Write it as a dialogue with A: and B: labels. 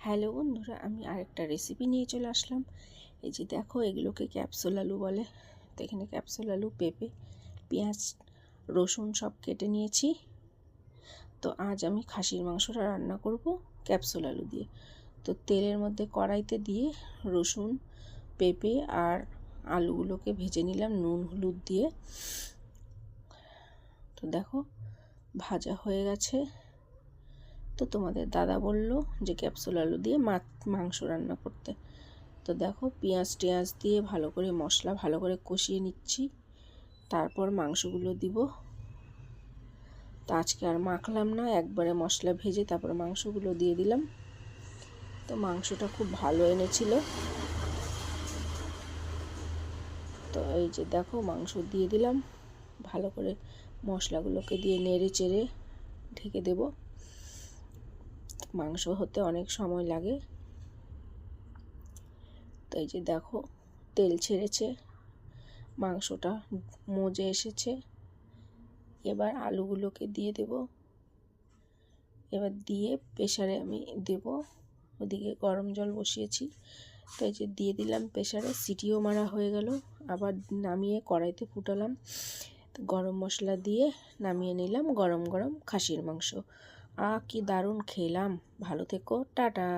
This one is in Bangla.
A: হ্যালো বন্ধুরা, আমি আরেকটা রেসিপি নিয়ে চলে আসলাম। এই যে দেখো, এগুলোকে ক্যাপসুল আলু বলে। তো এখানে ক্যাপসুল আলু, পেঁপে, পেঁয়াজ, রসুন সব কেটে নিয়েছি। তো আজ আমি খাসির মাংসটা রান্না করব ক্যাপসুল আলু দিয়ে। তো তেলের মধ্যে কড়াইতে দিয়ে রসুন, পেঁপে আর আলুগুলোকে ভেজে নিলাম নুন হলুদ দিয়ে। তো দেখো ভাজা হয়ে গেছে। তো তোমাদের দাদা বলল যে ক্যাপসুল আলু দিয়ে মাংস রান্না করতে। তো দেখো পেঁয়াজ টেঁয়াজ দিয়ে ভালো করে মশলা ভালো করে কষিয়ে নিচ্ছি, তারপর মাংসগুলো দিব। তো আজকে আর মাখলাম না, একবারে মশলা ভেজে তারপর মাংসগুলো দিয়ে দিলাম। তো মাংসটা খুব ভালো এনেছিল। তো এই যে দেখো মাংস দিয়ে দিলাম, ভালো করে মশলাগুলোকে দিয়ে নেড়ে চেড়ে ঢেকে দেব। মাংস হতে অনেক সময় লাগে। তো এই যে দেখো তেল ছেড়েছে, মাংসটা মজে এসেছে। এবার আলুগুলোকে দিয়ে দেব। এবার দিয়ে প্রেসারে আমি দেব। ওদিকে গরম জল বসিয়েছি। তো এই যে দিয়ে দিলাম প্রেসারে, সিটিও মারা হয়ে গেল। আবার নামিয়ে কড়াইতে ফুটালাম। তো গরম মশলা দিয়ে নামিয়ে নিলাম গরম গরম খাসির মাংস। কি দারুণ খেলাম। ভালো থেকো, টাটা।